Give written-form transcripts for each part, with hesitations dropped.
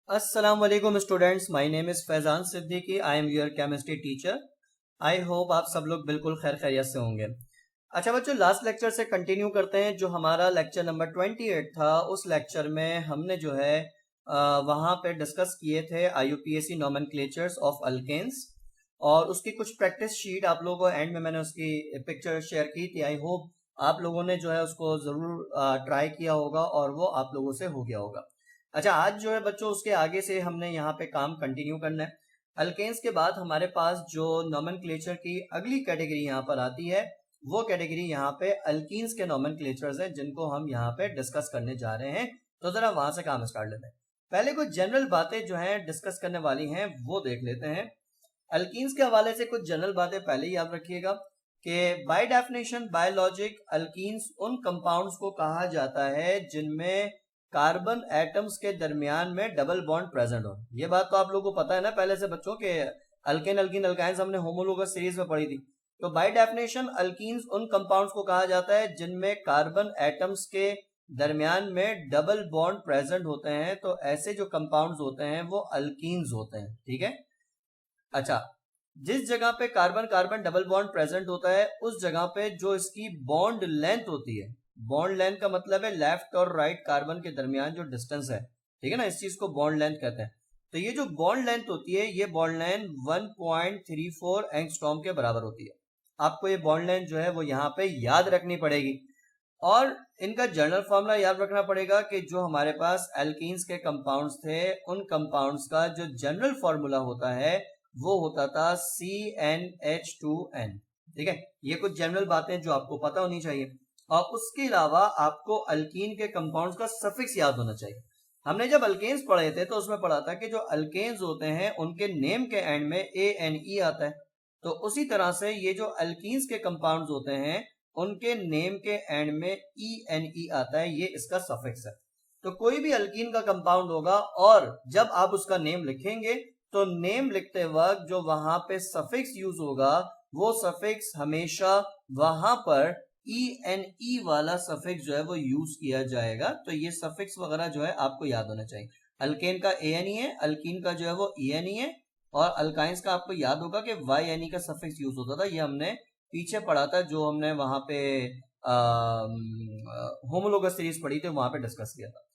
अस्सलाम वालेकुम students, my name is Faizan Siddiqui. I am your chemistry teacher. I hope आप सब लोग बिल्कुल खैर खैरियत से होंगे। अच्छा बच्चों, लास्ट लेक्चर से कंटिन्यू करते हैं। जो हमारा लेक्चर नंबर 28 था, उस लेक्चर में हमने जो है वहाँ पे डिस्कस किए थे IUPAC नोमेनक्लेचर्स ऑफ अल्केन्स, और उसकी कुछ प्रैक्टिस शीट आप लोगों को एंड में मैंने उसकी पिक्चर शेयर की थी। आई होप आप लोगों ने जो है उसको ज़रूर ट्राई किया होगा और वो आप लोगों से हो गया होगा। अच्छा, आज जो है बच्चों उसके आगे से हमने यहाँ पे काम कंटिन्यू करना है। अल्केन्स के बाद हमारे पास जो नोमेनक्लेचर की अगली कैटेगरी यहाँ पर आती है, वो कैटेगरी यहाँ पे अल्कीन्स के नोमेनक्लेचर्स हैं, जिनको हम यहाँ पे डिस्कस करने जा रहे हैं। तो जरा वहां से काम स्टार्ट लेते हैं। पहले कुछ जनरल बातें जो हैं डिस्कस करने वाली हैं वो देख लेते हैं। अल्कीन्स के हवाले से कुछ जनरल बातें पहले ही याद रखिएगा कि बाय डेफिनेशन बायोलॉजिक अल्कीन्स उन कंपाउंड्स को कहा जाता है जिनमें कार्बन एटम्स के दरमियान में डबल बॉन्ड प्रेजेंट हो। ये बात तो आप लोगों को पता है ना पहले से बच्चों के। अल्केन अल्कीन अल्काइंस हमने होमोलोगस सीरीज में पढ़ी थी। तो बाय डेफिनेशन अल्कीन्स उन कंपाउंड्स को कहा जाता है जिनमें कार्बन एटम्स के दरमियान में डबल बॉन्ड प्रेजेंट होते हैं। तो ऐसे जो कंपाउंड्स होते हैं वो अल्कीन्स होते हैं, ठीक है। अच्छा, जिस जगह पे carbon carbon double bond present होता है उस जगह पे जो इसकी बॉन्ड लेंथ होती है, बॉन्ड लेंथ का मतलब है लेफ्ट और राइट कार्बन के दरमियान जो डिस्टेंस है, ठीक है ना, इस चीज को बॉन्ड लेंथ कहते हैं। तो ये जो बॉन्ड लेंथ होती है, ये बॉन्ड लेंथ 1.34 एंगस्ट्रॉम के बराबर होती है। आपको ये बॉन्ड लेंथ जो है वो यहाँ पे याद रखनी पड़ेगी, और इनका जनरल फॉर्मूला याद रखना पड़ेगा कि जो हमारे पास एल्कीन्स के कंपाउंड्स थे, उन कंपाउंड्स का जो जनरल फॉर्मूला होता है वो होता था CnH2n, ठीक है। ये कुछ जनरल बातें जो आपको पता होनी चाहिए, और उसके अलावा आपको अल्कीन के कंपाउंड्स का सफिक्स याद होना चाहिए। हमने जब अल्केन्स पढ़े थे तो उसमें पढ़ा था कि जो अल्केन्स होते हैं उनके नेम के एंड में ANE आता है। तो उसी तरह से ये जो अल्कीन्स के कंपाउंड्स होते हैं उनके नेम के एंड में ENE आता है, ये इसका सफिक्स है। तो कोई भी अल्कीन का कंपाउंड होगा और जब आप उसका नेम लिखेंगे तो नेम लिखते वक्त जो वहां पे सफिक्स यूज होगा वो सफिक्स हमेशा वहां पर ENE वाला सफिक्स जो है वो यूज किया जाएगा। तो ये सफिक्स वगैरह जो है आपको याद होना चाहिए। अल्केन का ANE है, अल्कीन का जो है वो ENE है, और अल्काइंस का आपको याद होगा कि YNE का सफिक्स यूज होता था। ये हमने पीछे पढ़ा था, जो हमने वहां पे होमोलोगस सीरीज पढ़ी थी, वहां पे डिस्कस किया था।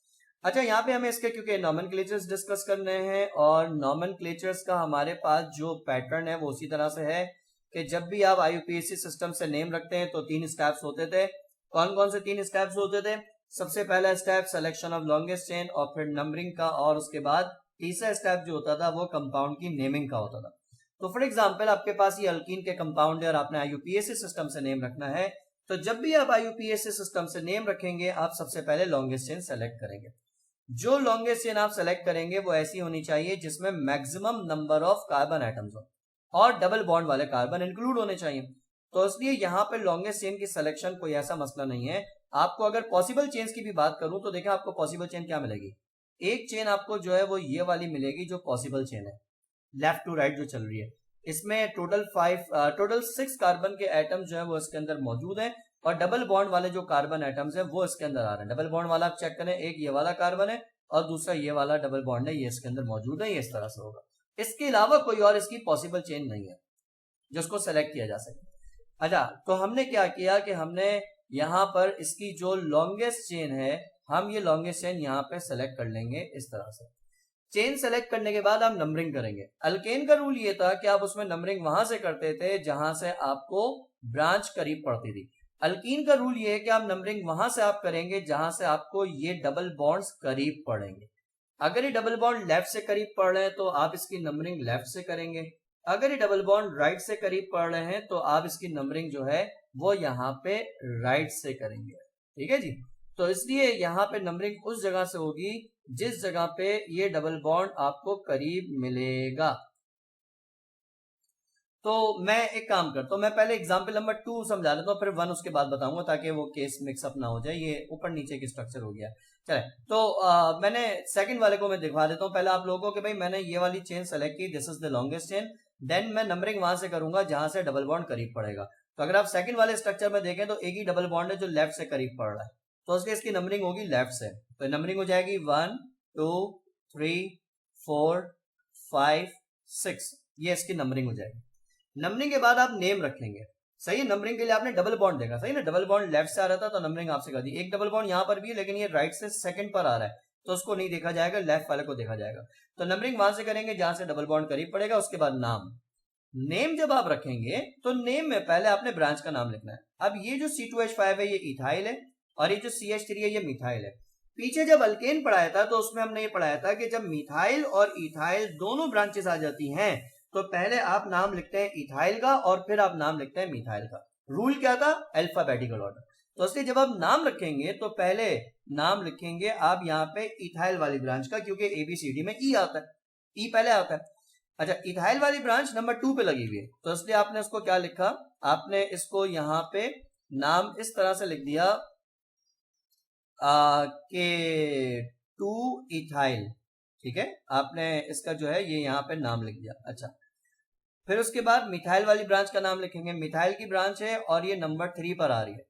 अच्छा, यहाँ पे हमें इसके क्योंकि नॉमेनक्लेचर्स डिस्कस करने हैं, और नॉमेनक्लेचर्स का हमारे पास जो पैटर्न है वो उसी तरह से है कि जब भी आप IUPAC सिस्टम से नेम रखते हैं तो 3 स्टेप्स होते थे। कौन कौन से 3 स्टेप्स होते थे? सबसे पहला step selection of longest chain, और फिर नंबरिंग का, और उसके बाद तीसरा स्टेप जो होता था वो कंपाउंड की नेमिंग का होता था। तो फॉर एग्जाम्पल आपके पास ये अल्कीन के कंपाउंड है और आपने IUPAC सिस्टम से नेम रखना है। तो जब भी आप IUPAC सिस्टम से नेम रखेंगे आप सबसे पहले लॉन्गेस्ट चेन सेलेक्ट करेंगे। जो लॉन्गेस्ट चेन आप सेलेक्ट करेंगे वो ऐसी होनी चाहिए जिसमें maximum number of carbon atoms हो और डबल बॉन्ड वाले कार्बन इंक्लूड होने चाहिए। तो इसलिए यहाँ पे लॉन्गेस्ट चेन की सिलेक्शन कोई ऐसा मसला नहीं है। आपको अगर पॉसिबल चेन्स की भी बात करूं तो देखें आपको पॉसिबल चेन क्या मिलेगी। एक चेन आपको जो है वो ये वाली मिलेगी जो पॉसिबल चेन है, लेफ्ट टू राइट जो चल रही है। इसमें टोटल 6 कार्बन के एटम जो है वो इसके अंदर मौजूद है, और डबल बॉन्ड वाले जो कार्बन एटम्स है वो इसके अंदर आ रहे हैं। डबल बॉन्ड वाला आप चेक करें, एक ये वाला कार्बन है और दूसरा ये वाला डबल बॉन्ड है, ये इसके अंदर मौजूद है। ये इस तरह से होगा, इसके अलावा कोई और इसकी पॉसिबल चेन नहीं है जिसको सेलेक्ट किया जा सके। अच्छा, तो हमने क्या किया कि हमने यहाँ पर इसकी जो लॉन्गेस्ट चेन है, हम ये लॉन्गेस्ट चेन यहाँ पे सेलेक्ट कर लेंगे इस तरह से। चेन सेलेक्ट करने के बाद आप नंबरिंग करेंगे। अल्केन का रूल ये था कि आप उसमें नंबरिंग वहां से करते थे जहां से आपको ब्रांच करीब पड़ती थी। अल्कीन का रूल ये है कि आप नंबरिंग वहां से आप करेंगे जहां से आपको ये डबल बॉन्ड्स करीब पड़ेंगे। अगर ये डबल बॉन्ड लेफ्ट से करीब पड़ रहे हैं तो आप इसकी नंबरिंग लेफ्ट से करेंगे। अगर ये डबल बॉन्ड राइट से करीब पड़ रहे हैं तो आप इसकी नंबरिंग जो है वो यहाँ पे राइट से करेंगे, ठीक है जी। तो इसलिए यहाँ पे नंबरिंग उस जगह से होगी जिस जगह पे ये डबल बॉन्ड आपको करीब मिलेगा। तो मैं एक काम करता हूं, मैं पहले एग्जांपल नंबर 2 समझा देता हूं, फिर 1 उसके बाद बताऊंगा ताकि वो केस मिक्सअप ना हो जाए। ये ऊपर नीचे की स्ट्रक्चर हो गया। चले, तो मैंने सेकंड वाले को मैं दिखा देता हूं पहले आप लोगों को कि भाई मैंने ये वाली चेन सेलेक्ट की, this is the longest chain. Then मैं नंबरिंग वहां से करूंगा जहां से डबल बॉन्ड करीब पड़ेगा। तो अगर आप सेकंड वाले स्ट्रक्चर में देखें तो एक ही डबल बॉन्ड है जो लेफ्ट से करीब पड़ रहा है, तो इसलिए इसकी नंबरिंग होगी लेफ्ट से। तो नंबरिंग हो जाएगी 1 2 3 4 5 6, ये इसकी नंबरिंग हो जाएगी। नंबरिंग के बाद आप नेम रखेंगे, सही है। नंबरिंग के लिए आपने डबल बॉन्ड देखा, सही ना, डबल बॉन्ड लेफ्ट से आ रहा था तो नंबरिंग आपसे कर दी। एक डबल बॉन्ड यहां पर भी है लेकिन ये राइट से सेकंड पर आ रहा है तो उसको नहीं देखा जाएगा, लेफ्ट वाले को देखा जाएगा। तो नंबरिंग वहां से करेंगे जहां से डबल बॉन्ड करीब पड़ेगा। उसके बाद नाम, नेम जब आप रखेंगे तो नेम में पहले आपने ब्रांच का नाम लिखना है। अब ये जो C2H5 है ये इथाइल है और ये जो CH3 है ये मिथाइल है। पीछे जब अल्केन पढ़ाया था तो उसमें हमने ये पढ़ाया था कि जब मिथाइल और इथाइल दोनों ब्रांचेस आ जाती हैं तो पहले आप नाम लिखते हैं इथाइल का और फिर आप नाम लिखते हैं मिथाइल का। रूल क्या था? Alphabetical order. तो इसलिए जब आप नाम रखेंगे तो पहले नाम लिखेंगे आप यहाँ पे इथाइल वाली ब्रांच का, क्योंकि ABCD में ई आता है, ई पहले आता है। अच्छा, इथाइल वाली ब्रांच नंबर 2 पे लगी हुई है तो इसलिए आपने इसको क्या लिखा, आपने इसको यहाँ पे नाम इस तरह से लिख दिया के 2 इथाइल, ठीक है। आपने इसका जो है ये यहाँ पे नाम लिख दिया। अच्छा, फिर उसके बाद मिथाइल वाली ब्रांच का नाम लिखेंगे। मिथाइल की ब्रांच है और ये नंबर 3 पर आ रही है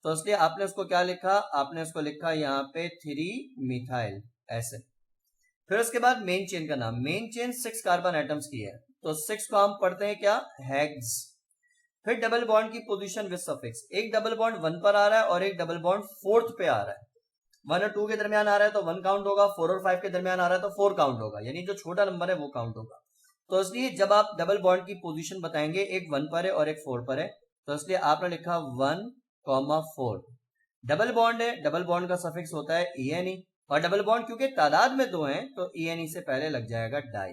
तो इसलिए आपने उसको क्या लिखा, आपने उसको लिखा यहाँ पे 3 मिथाइल, ऐसे। फिर उसके बाद मेन चेन का नाम, मेन चेन 6 कार्बन एटम्स की है तो 6 को हम पढ़ते हैं क्या, हेक्स। फिर डबल बॉन्ड की पोजीशन विद सफिक्स, एक डबल बॉन्ड 1 पर आ रहा है और एक डबल बॉन्ड 4th पे आ रहा है। 1 और 2 के दरमियान आ रहा है तो 1 काउंट होगा, 4 और 5 के दरमियान आ रहा है तो 4 काउंट होगा, यानी जो छोटा नंबर है वो काउंट होगा। तो इसलिए जब आप डबल बॉन्ड की पोजीशन बताएंगे, एक 1 पर है और एक 4 पर है तो इसलिए आपने लिखा 1,4। डबल बॉन्ड है, डबल बॉन्ड का सफिक्स होता है ENE और डबल बॉन्ड क्योंकि तादाद में 2 हैं तो ENE से पहले लग जाएगा डाई।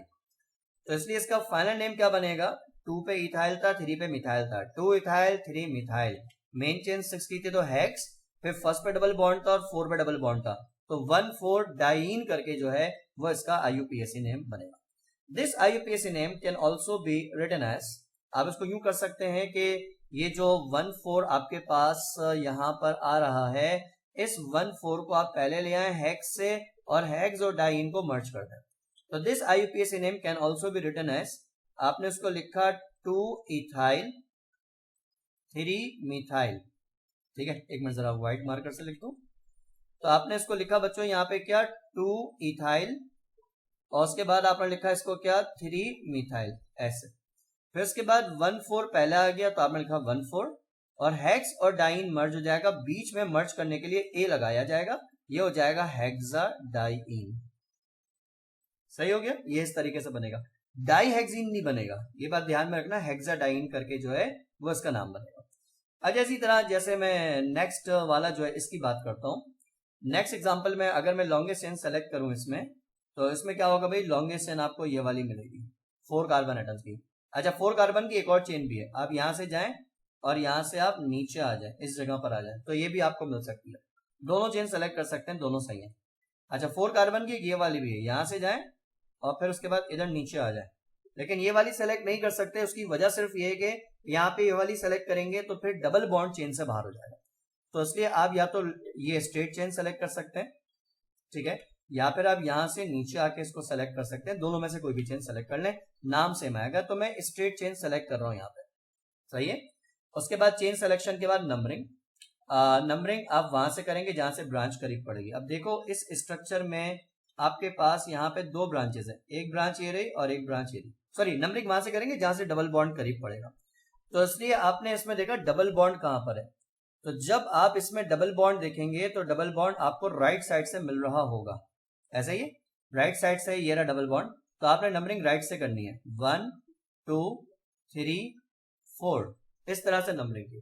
तो इसलिए इसका फाइनल नेम क्या बनेगा, 2 पे इथाइल था, 3 पे मिथाइल था, 2 इथाइल 3 मिथाइल। मेन चेन 6 की थी तो हेक्स, फिर फर्स्ट पे डबल बॉन्ड था और 4 पे डबल बॉन्ड था तो 1,4 डाइन करके जो है वो इसका IUPAC नेम बनेगा। This IUPAC name can also be written as, आप इसको यूं कर सकते हैं कि ये जो 1,4 आपके पास यहां पर आ रहा है, इस 1,4 को आप पहले ले आए हेक्स से और हेक्स और डाइन को मर्ज कर दें। तो this IUPAC name can also be written as, आपने उसको लिखा 2 इथाइल 3 मिथाइल, ठीक है। एक मिनट जरा व्हाइट मार्कर से लिख दूं। तो आपने इसको लिखा बच्चों यहाँ पे क्या, 2 इथाइल और उसके बाद आपने लिखा इसको क्या, 3 मिथाइल, ऐसे। फिर उसके बाद 1,4 पहले आ गया तो आपने लिखा 1,4 और हेक्स और डाइन मर्ज हो जाएगा, बीच में मर्ज करने के लिए ए लगाया जाएगा, ये हो जाएगा हेक्साडाइन। सही हो गया, ये इस तरीके से बनेगा, डाईहेक्सीन नहीं बनेगा, ये बात ध्यान में रखना, हेक्साडाइन करके जो है वो इसका नाम बनेगा। अच्छा, इसी तरह जैसे मैं नेक्स्ट वाला जो है इसकी बात करता हूं। नेक्स्ट एग्जांपल में अगर मैं लॉन्गेस्ट चेन सेलेक्ट करूं इसमें, तो इसमें क्या होगा भाई, लॉन्गेस्ट चेन आपको ये वाली मिलेगी 4 कार्बन एटम्स की। अच्छा, 4 कार्बन की एक और चेन भी है, आप यहां से जाएं और यहां से आप नीचे आ जाएं, इस जगह पर आ जाएं तो ये भी आपको मिल सकती है। दोनों चेन सेलेक्ट कर सकते हैं, दोनों सही है। अच्छा, 4 कार्बन की ये वाली भी है, यहां से जाएं और फिर उसके बाद इधर नीचे आ जाए, लेकिन ये वाली सेलेक्ट नहीं कर सकते, उसकी वजह सिर्फ ये है कि यहाँ पे ये वाली सेलेक्ट करेंगे तो फिर डबल बॉन्ड चेन से बाहर हो जाएगा। तो इसलिए आप या तो ये स्ट्रेट चेन सेलेक्ट कर सकते हैं, ठीक है, या फिर आप यहां से नीचे आके इसको सेलेक्ट कर सकते हैं, दोनों में से कोई भी चेन सेलेक्ट कर लें, नाम सेम आएगा। तो मैं स्ट्रेट चेन सेलेक्ट कर रहा हूं यहाँ पे, सही है। उसके बाद चेन सेलेक्शन के बाद नंबरिंग, नंबरिंग आप वहां से करेंगे जहां से ब्रांच करीब पड़ेगी। अब देखो इस स्ट्रक्चर में आपके पास यहाँ पे 2 ब्रांचेस है, एक ब्रांच ये रही और एक ब्रांच ये रही, सॉरी नंबरिंग वहां से करेंगे जहां से डबल बॉन्ड करीब पड़ेगा। तो इसलिए आपने इसमें देखा डबल बॉन्ड कहां पर है, तो जब आप इसमें डबल बॉन्ड देखेंगे तो डबल बॉन्ड आपको राइट साइड से मिल रहा होगा, ऐसे ही राइट साइड से ये रहा डबल बॉन्ड। तो आपने नंबरिंग राइट से करनी है, 1 2 3 4, इस तरह से नंबरिंग की।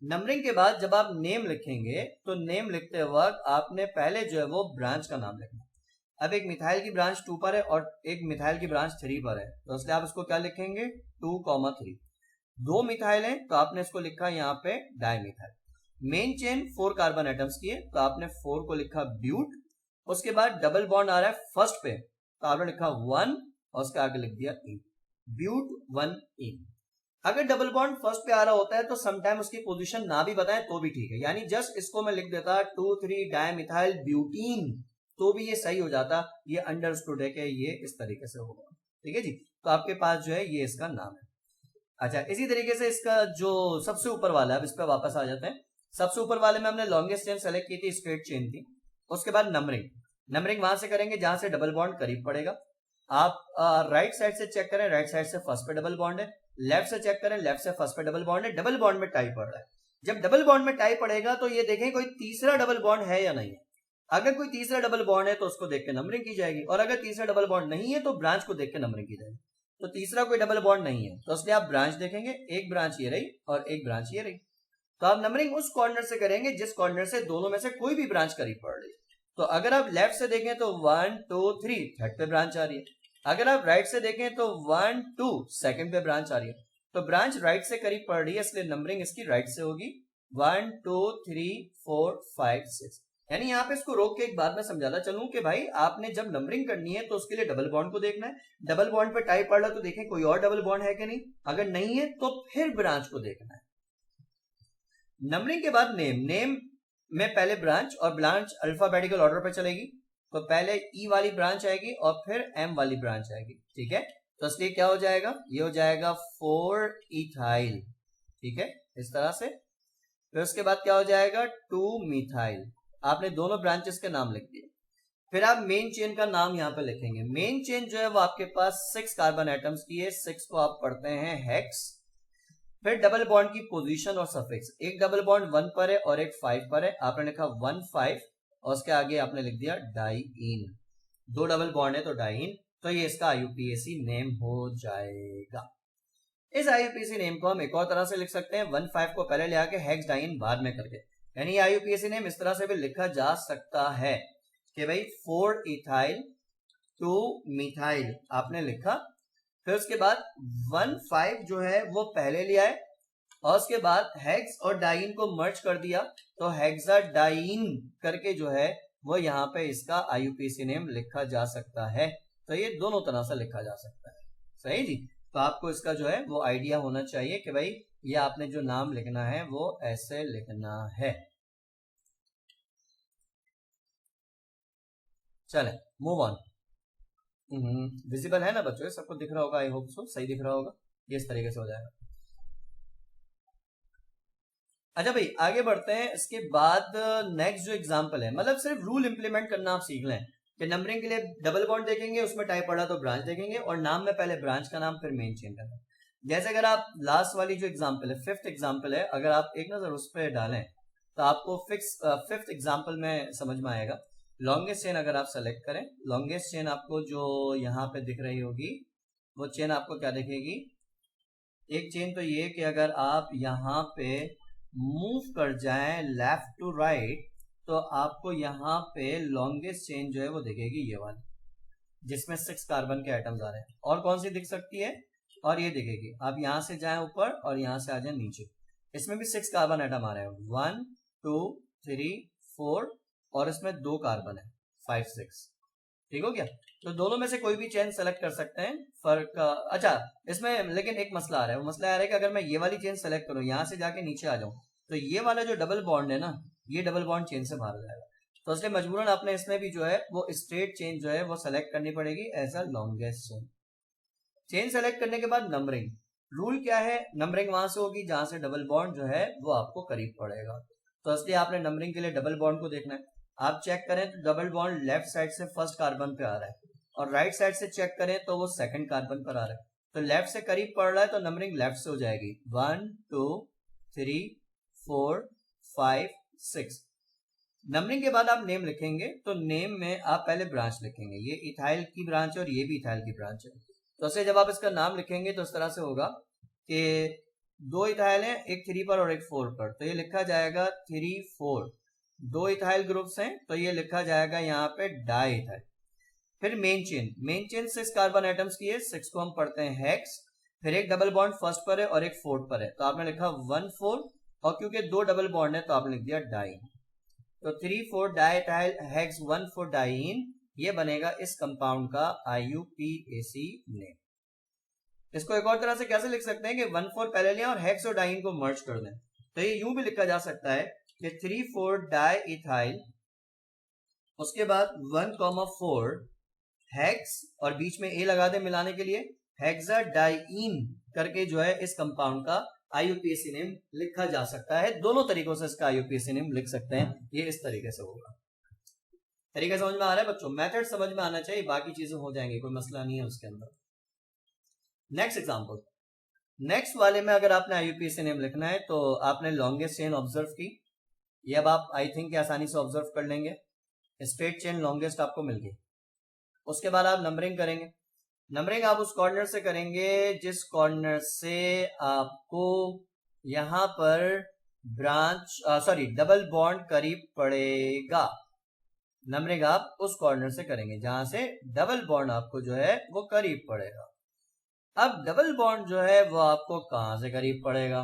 नंबरिंग के बाद जब आप नेम लिखेंगे तो नेम लिखते वक्त आपने पहले जो है वो ब्रांच का नाम लिखना। अब एक मिथाइल की ब्रांच 2 पर है और एक मिथाइल की ब्रांच 3 पर है, तो इसलिए आप इसको क्या लिखेंगे, 2,3। 2 मिथाइल है तो आपने इसको लिखा यहाँ पे dimethyl. Main chain 4 carbon atoms की है तो आपने 4 को लिखा ब्यूट। उसके बाद डबल बॉन्ड आ रहा है फर्स्ट पे तो आपने लिखा 1 और उसके आगे लिख दिया इन, ब्यूट 1 इन। अगर डबल बॉन्ड फर्स्ट पे आ रहा होता है तो समटाइम उसकी पोजीशन ना भी बताएं तो भी ठीक है, यानी जस्ट इसको मैं लिख देता 2,3 डाईमिथाइल ब्यूटीन तो भी ये सही हो जाता, ये अंडरस्टूड है कि ये इस तरीके से होगा, ठीक है जी। तो आपके पास जो है ये इसका नाम है। अच्छा, इसी तरीके से इसका जो सबसे ऊपर वाला है, अब इस पर वापस आ जाते हैं। सबसे ऊपर वाले में हमने लॉन्गेस्ट चेन सेलेक्ट की थी, स्ट्रेट चेन थी। उसके बाद नंबरिंग, नंबरिंग वहां से करेंगे जहां से डबल बॉन्ड करीब पड़ेगा। आप राइट साइड से चेक करें, राइट साइड से फर्स्ट पे डबल बॉन्ड है, लेफ्ट से चेक करें, लेफ्ट से फर्स्ट पे डबल बॉन्ड है, डबल बॉन्ड में टाई पड़ रहा है। जब डबल बॉन्ड में टाई पड़ेगा तो ये देखें कोई तीसरा डबल बॉन्ड है या नहीं है। अगर कोई तीसरा डबल बॉन्ड है तो उसको देख के नंबरिंग की जाएगी, और अगर तीसरा डबल बॉन्ड नहीं है तो ब्रांच को देख के नंबरिंग की जाएगी। तो तीसरा कोई डबल बॉन्ड नहीं है तो इसलिए आप ब्रांच देखेंगे, एक ब्रांच ये रही और एक ब्रांच ये रही। तो आप नंबरिंग उस कॉर्नर से करेंगे जिस कॉर्नर से दोनों में से कोई भी ब्रांच करीब पड़ रही है। तो अगर आप लेफ्ट से देखें तो 1 2 3 थर्ड पे ब्रांच आ रही है, अगर आप राइट से देखें तो 1 2 सेकंड पे ब्रांच आ रही है। तो ब्रांच राइट से करीब पड़ रही है इसलिए नंबरिंग इसकी राइट से होगी, 1 2 3 4 5 6। यानी यहाँ पे इसको रोक के एक बात मैं समझाता चलूं कि भाई आपने जब नंबरिंग करनी है तो उसके लिए डबल बॉन्ड को देखना है, डबल बॉन्ड पे टाई पड़ रहा तो देखें कोई और डबल बॉन्ड है कि नहीं, अगर नहीं है तो फिर ब्रांच को देखना है। नंबरिंग के बाद नेम, नेम में पहले ब्रांच, और ब्रांच अल्फाबेटिकल ऑर्डर पे चलेगी। तो पहले ई वाली ब्रांच आएगी और फिर एम वाली ब्रांच आएगी, ठीक है। तो इसलिए क्या हो जाएगा, ये हो जाएगा 4 इथाइल, ठीक है, इस तरह से। फिर उसके बाद क्या हो जाएगा 2 मिथाइल। आपने दोनों ब्रांचेस के नाम लिख दिए। फिर आप मेन चेन का नाम यहां पे लिखेंगे। मेन चेन जो है वो आपके पास 6 कार्बन एटम्स की है, 6 को आप पढ़ते हैं हेक्स। फिर डबल बॉन्ड की पोजीशन और सफिक्स, एक डबल बॉन्ड 1 पर है और एक 5 पर है, आपने लिखा 1 5 और उसके आगे आपने लिख दिया डाइइन। दो डबल बॉन्ड है तो डाइइन, तो ये इसका आईयूपीएसी नेम हो जाएगा। इस आईयूपीएसी नेम को हम एक और तरह से लिख सकते हैं, 1 5 को पहले ले आके हेक्स डाइइन बाद में करके, यानी आईयूपीएसी नेम इस तरह से भी लिखा जा सकता है कि भाई 4 इथाइल 2 मिथाइल आपने लिखा। फिर उसके बाद 1 5 जो है वो पहले लिया है और उसके बाद हेक्स और डाइन को मर्ज कर दिया, तो हेक्साडाइन करके जो है वो यहाँ पे इसका आईयूपीएसी नेम लिखा जा सकता है। तो ये दोनों तरह से लिखा जा सकता है, सही जी। तो आपको इसका जो है वो आइडिया होना चाहिए कि भाई ये आपने जो नाम लिखना है वो ऐसे लिखना है। चले मूव ऑन। विजिबल है ना बच्चों, सबको दिख रहा होगा, आई होप सो सही दिख रहा होगा, ये इस तरीके से हो जाएगा। अच्छा भाई आगे बढ़ते हैं। इसके बाद नेक्स्ट जो एग्जांपल है, मतलब सिर्फ रूल इंप्लीमेंट करना आप सीख लें कि नंबरिंग के लिए डबल बॉन्ड देखेंगे, उसमें टाइप पड़ा तो ब्रांच देखेंगे, और नाम में पहले ब्रांच का नाम फिर मेन चेन का नाम। जैसे अगर आप लास्ट वाली जो एग्जांपल है, फिफ्थ एग्जांपल है, अगर आप एक नजर उस पर डालें तो आपको फिफ्थ एग्जांपल में समझ में आएगा। लॉन्गेस्ट चेन अगर आप सेलेक्ट करें, लॉन्गेस्ट चेन आपको जो यहाँ पे दिख रही होगी वो चेन आपको क्या दिखेगी, एक चेन तो ये कि अगर आप यहाँ पे मूव कर जाएं लेफ्ट टू राइट तो आपको यहाँ पे लॉन्गेस्ट चेन जो है वो दिखेगी, ये वाली जिसमें 6 कार्बन के एटम्स आ रहे हैं। और कौन सी दिख सकती है, और ये दिखेगी, आप यहां से जाएं ऊपर और यहां से आ जाएं नीचे, इसमें भी 6 कार्बन एटम आ रहे हैं, 1 2 3 4 और इसमें 2 कार्बन है, 5 6, ठीक हो गया। तो दोनों में से कोई भी चेन सेलेक्ट कर सकते हैं। फर्क अच्छा इसमें लेकिन एक मसला आ रहा है, वो मसला आ रहा है कि अगर मैं ये वाली चेन सेलेक्ट करूं, यहां से जाके नीचे आ जाऊं, तो ये वाला जो डबल बॉन्ड है ना, ये डबल बॉन्ड चेन से बाहर जाएगा। तो इसलिए मजबूरन आपने इसमें भी जो है वो स्ट्रेट चेन जो है वो सेलेक्ट करनी पड़ेगी as a longest chain. Chain select करने के बाद नंबरिंग, रूल क्या है, नंबरिंग वहां से होगी जहां से डबल बॉन्ड जो है वो आपको करीब पड़ेगा। तो इसलिए आपने नंबरिंग के लिए डबल बॉन्ड को देखना है। आप चेक करें तो डबल बॉन्ड लेफ्ट साइड से फर्स्ट कार्बन पे आ रहा है, और राइट साइड से चेक करें तो वो सेकंड कार्बन पर आ रहा है। तो लेफ्ट से करीब पड़ रहा है तो नंबरिंग लेफ्ट से हो जाएगी, 1 2 3 4 5 6। नंबरिंग के बाद आप नेम लिखेंगे, तो नेम में आप पहले ब्रांच लिखेंगे, ये इथाइल की ब्रांच है और ये भी इथाइल की ब्रांच है। तो ऐसे जब आप इसका नाम लिखेंगे तो इस तरह से होगा कि 2 इथाइल हैं, एक 3 पर और एक 4 पर, तो ये लिखा जाएगा 3 4। 2 इथाइल ग्रुप्स हैं तो ये लिखा जाएगा यहाँ पे डाई इथाइल। फिर main chain, main chain 6 carbon atoms की है, 6 को हम पढ़ते हैं हेक्स। फिर एक डबल बॉन्ड फर्स्ट पर है और एक फोर्थ पर है, तो आपने लिखा 1 4, और क्योंकि 2 डबल बॉन्ड है तो आपने लिख दिया डाइन। तो 3 4 डाइथाइल हेक्स 1 4 डाइन, ये बनेगा इस कंपाउंड का आईयूपीएसी नेम। इसको एक और तरह से कैसे लिख सकते हैं कि 1 4 पहले लें और हेक्स और डाइन को मर्ज कर दें, तो ये यूं भी लिखा जा सकता है कि 3 4 डाई इथाइल, उसके बाद 1 4 हेक्स और बीच में ए लगा दे मिलाने के लिए, हेक्साडाइन करके जो है इस कंपाउंड का आईयूपीएसी नेम लिखा जा सकता है। दोनों तरीकों से इसका आईयूपीएसी नेम लिख सकते हैं, ये इस तरीके से होगा। तरीका समझ में आ रहा है बच्चों? मेथड समझ में आना चाहिए, बाकी चीजें हो जाएंगी, कोई मसला नहीं है उसके अंदर। नेक्स्ट एग्जांपल, नेक्स्ट वाले में अगर आपने आईयूपीएसी नेम लिखना है तो आपने लॉन्गेस्ट चेन ऑब्जर्व की, ये अब आप आई थिंक आसानी से ऑब्जर्व कर लेंगे। स्ट्रेट चेन लॉन्गेस्ट आपको मिल गई। उसके बाद आप नंबरिंग करेंगे। नंबरिंग आप उस कॉर्नर से करेंगे जिस कॉर्नर से आपको यहां पर ब्रांच डबल बॉन्ड करीब पड़ेगा। नंबरिंग आप उस कॉर्नर से करेंगे जहां से डबल बॉन्ड आपको जो है वो करीब पड़ेगा। अब डबल बॉन्ड जो है वो आपको कहां से करीब पड़ेगा,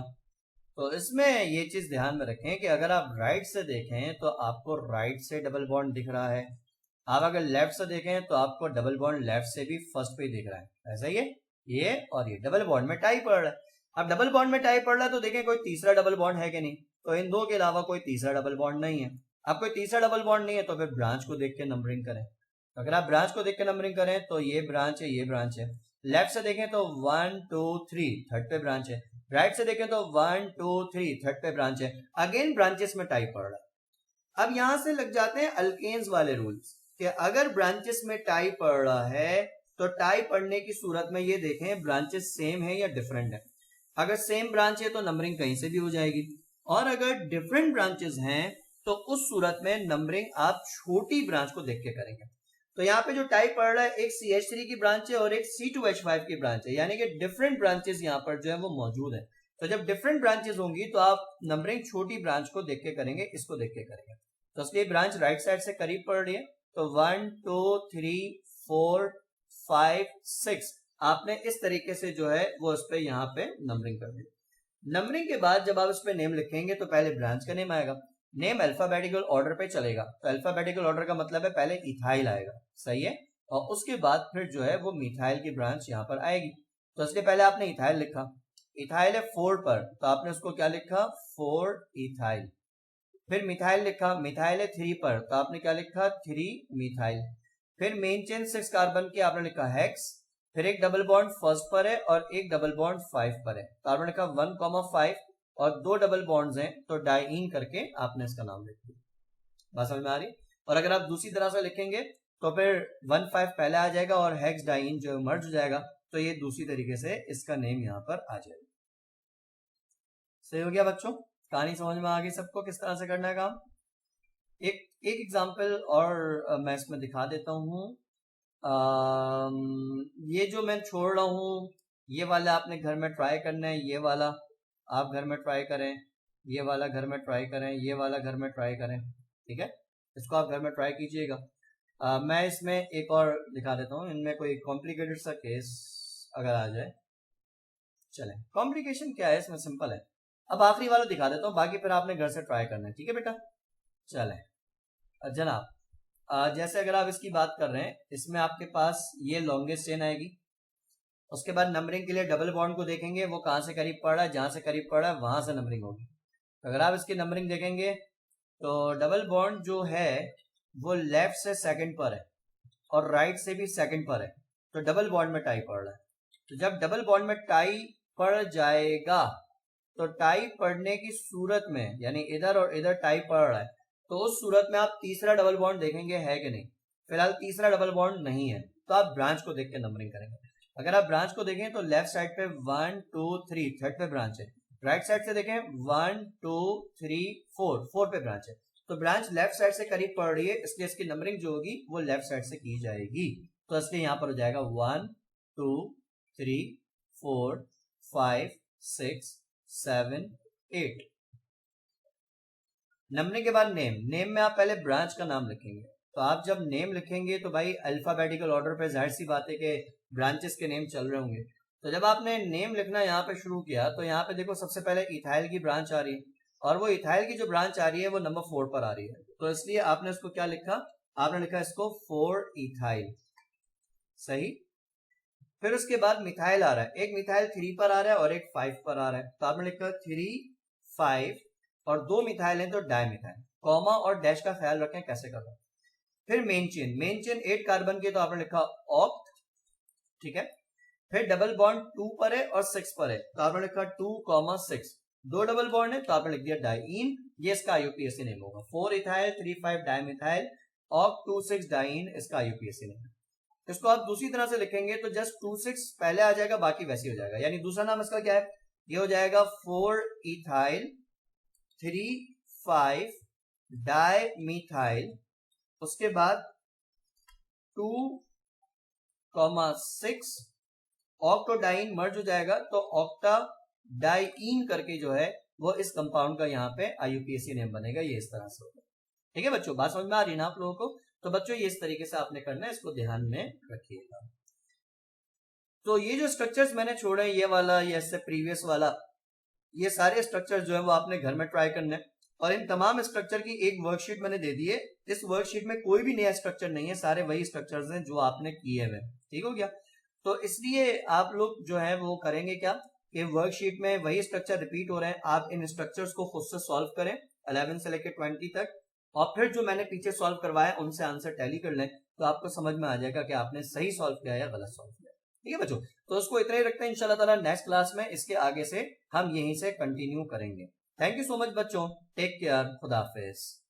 तो इसमें ये चीज ध्यान में रखें कि अगर आप राइट से देखें तो आपको राइट से डबल बॉन्ड दिख रहा है, आप अगर लेफ्ट से देखें तो आपको डबल बॉन्ड लेफ्ट से भी फर्स्ट पे दिख रहा है। ऐसा ही है, ये और ये डबल बॉन्ड में टाई पड़ रहा है। अब डबल बॉन्ड में टाई पड़ रहा है तो देखें कोई तीसरा डबल बॉन्ड है कि नहीं, तो इन दो के अलावा कोई तीसरा डबल बॉन्ड नहीं है। अब कोई तीसरा डबल बॉन्ड नहीं है तो फिर ब्रांच को देख के नंबरिंग करें। अगर आप ब्रांच को देख के नंबरिंग करें तो ये ब्रांच है, ये ब्रांच है। लेफ्ट से देखें तो 1 2 3 थर्ड पे ब्रांच है। राइट से देखें तो 1 2 3 थर्ड पे ब्रांच है। अगेन ब्रांचेस में टाई पड़ रहा है। अब यहां से लग जाते हैं अल्केन्स वाले रूल्स कि अगर ब्रांचेस में टाई पड़ रहा है तो टाई पड़ने की सूरत में ये देखें ब्रांचेस सेम है या डिफरेंट है। अगर सेम ब्रांच है तो नंबरिंग कहीं से भी हो जाएगी, और अगर डिफरेंट ब्रांचेस हैं तो उस सूरत में नंबरिंग आप छोटी ब्रांच को देख के करेंगे। तो यहाँ पे जो टाई पड़ रहा है एक CH3 की ब्रांच है और एक C2H5 की ब्रांच है, यानी कि डिफरेंट ब्रांचेस यहाँ पर जो है वो मौजूद है। तो जब डिफरेंट ब्रांचेस होंगी तो आप नंबरिंग छोटी ब्रांच को देख के करेंगे, इसको देख के करेंगे। तो इसलिए ब्रांच राइट साइड से करीब पड़ रही है, तो 1 2 3 4 5 6 आपने इस तरीके से जो है वो इस पे यहाँ पे नंबरिंग कर दी। नंबरिंग के बाद जब आप इस पे नेम लिखेंगे तो पहले ब्रांच का नेम आएगा। नेम अल्फाबेटिकल ऑर्डर पे चलेगा, तो अल्फाबेटिकल ऑर्डर का मतलब है पहले इथाइल आएगा, सही है, और उसके बाद फिर जो है वो मिथाइल की ब्रांच यहाँ पर आएगी। तो इसलिए पहले आपने इथाइल लिखा, इथाइल है 4 पर तो आपने उसको क्या लिखा 4 इथाइल। फिर मिथाइल लिखा, मिथाइल है 3 पर तो आपने क्या लिखा 3 मिथाइल। फिर मेन चेन 6 कार्बन की आपने लिखा हेक्स। फिर एक डबल बॉन्ड फर्स्ट पर है और एक डबल बॉन्ड 5 पर है, तो आपने लिखा 1,5 और दो डबल बॉन्ड्स हैं तो डाइईन करके आपने इसका नाम लिख दिया। बात समझ में आ रही? और अगर आप दूसरी तरह से लिखेंगे तो फिर 1,5 पहले आ जाएगा और हेक्स डाइईन जो मर्ज हो जाएगा, तो ये दूसरी तरीके से इसका नेम यहाँ पर आ जाएगा। सही हो गया बच्चों? कहानी समझ में आ गई सबको किस तरह से करना है काम? एक एग्जाम्पल और मैं इसमें दिखा देता हूँ। ये जो मैं छोड़ रहा हूँ ये वाला आपने घर में ट्राई करना है, ये वाला आप घर में ट्राई करें, ये वाला घर में ट्राई करें, ये वाला घर में ट्राई करें, ठीक है, इसको आप घर में ट्राई कीजिएगा। मैं इसमें एक और दिखा देता हूँ, इनमें कोई कॉम्प्लिकेटेड सा केस अगर आ जाए। चलें, कॉम्प्लिकेशन क्या है इसमें, सिंपल है। अब आखिरी वाला दिखा देता हूँ, बाकी फिर आपने घर से ट्राई करना है, ठीक है बेटा। चलें जनाब, जैसे अगर आप इसकी बात कर रहे हैं, इसमें आपके पास ये लॉन्गेस्ट चेन आएगी। उसके बाद नंबरिंग के लिए डबल बॉन्ड को देखेंगे वो कहां से करीब पड़ रहा है, जहां से करीब पड़ रहा है वहां से नंबरिंग होगी। तो अगर आप इसकी नंबरिंग देखेंगे तो डबल बॉन्ड जो है वो लेफ्ट से सेकंड पर है और राइट से भी सेकंड पर है, तो डबल बॉन्ड में टाई पड़ रहा है। तो जब डबल बॉन्ड में टाई पड़ जाएगा तो टाई पड़ने की सूरत में, यानी इधर और इधर टाई पड़ रहा है, तो उस सूरत में आप तीसरा डबल बॉन्ड देखेंगे है कि नहीं। फिलहाल तीसरा डबल बॉन्ड नहीं है तो आप ब्रांच को देख के नंबरिंग करेंगे। अगर आप ब्रांच को देखें तो लेफ्ट साइड पे 1 2 3 थर्ड पे ब्रांच है, राइट साइड से देखें 1 2 3 4 पे ब्रांच है, तो ब्रांच लेफ्ट साइड से करीब पड़ रही है, इसलिए इसकी नंबरिंग जो होगी वो लेफ्ट साइड से की जाएगी। तो इसलिए यहां पर हो जाएगा 1 2 3 4 5 6 7 8। नंबरिंग के बाद नेम में आप पहले ब्रांच का नाम लिखेंगे। तो आप जब नेम लिखेंगे तो भाई अल्फाबेटिकल ऑर्डर पे जाहिर सी बात है कि ब्रांचेस के नेम चल रहे होंगे। तो जब आपने नेम लिखना यहाँ पे शुरू किया तो यहाँ पे देखो सबसे पहले इथाइल की ब्रांच आ रही है, और वो इथाइल की जो ब्रांच आ रही है वो नंबर 4 पर आ रही है, तो इसलिए आपने इसको क्या लिखा, आपने लिखा इसको 4 इथाइल, सही। फिर उसके बाद मिथाइल आ रहा है, एक मिथाइल 3 पर आ रहा है और एक 5 पर आ रहा है, तो आपने लिखा 3 5 और दो मिथाइल हैं तो डाई मिथाइल, कॉमा और डैश का ख्याल रखें कैसे करना। फिर मेन चेन 8 कार्बन की, तो आपने लिखा ऑक्ट, ठीक है। फिर डबल बॉन्ड 2 पर है और 6 पर है, तो आपने लिखा 2, 6, दो डबल बॉन्ड है तो आपने लिख दिया डाइईन, ये इसका आईयूपीएसी नेम होगा 4 इथाइल 3 5 डाई मिथाइल ऑक्ट 26 इसका IUPAC नेम है। इसको आप दूसरी तरह से लिखेंगे तो जस्ट 26 पहले आ जाएगा, बाकी वैसे हो जाएगा। यानी दूसरा नाम इसका क्या है, ये हो जाएगा 4-ethyl 3,5-dimethyl, उसके बाद 2,6 ऑक्टोडाइन मर्ज हो जाएगा, तो ऑक्टाडाइन करके जो है वो इस कंपाउंड का यहाँ पे IUPAC नेम बनेगा। ये इस तरह से होगा। ठीक है बच्चों, बात समझ में आ रही है ना आप लोगों को? तो बच्चों ये इस तरीके से आपने करना है, इसको ध्यान में रखिएगा। तो ये जो स्ट्रक्चर्स मैंने छोड़े, ये वाला, ये इससे प्रीवियस वाला, ये सारे स्ट्रक्चर्स जो है वो आपने घर में ट्राई करने हैं। और इन तमाम स्ट्रक्चर की एक वर्कशीट मैंने दे दी है। इस वर्कशीट में कोई भी नया स्ट्रक्चर नहीं है, सारे वही स्ट्रक्चर्स हैं जो आपने किए हुए। ठीक हो गया? तो इसलिए आप लोग जो है वो करेंगे क्या कि वर्कशीट में वही स्ट्रक्चर रिपीट हो रहे हैं, आप इन स्ट्रक्चर्स को खुद से सॉल्व करें 11 से लेकर 20 तक, और फिर जो मैंने पीछे सॉल्व करवाया उनसे आंसर टैली कर लें, तो आपको समझ में आ जाएगा कि आपने सही सॉल्व किया या गलत सॉल्व किया। ठीक है बच्चों, तो उसको इतना ही रखते हैं। इंशाल्लाह ताला नेक्स्ट क्लास में इसके आगे से हम यहीं से कंटिन्यू करेंगे। थैंक यू सो मच बच्चों, टेक केयर, खुदा हाफिज।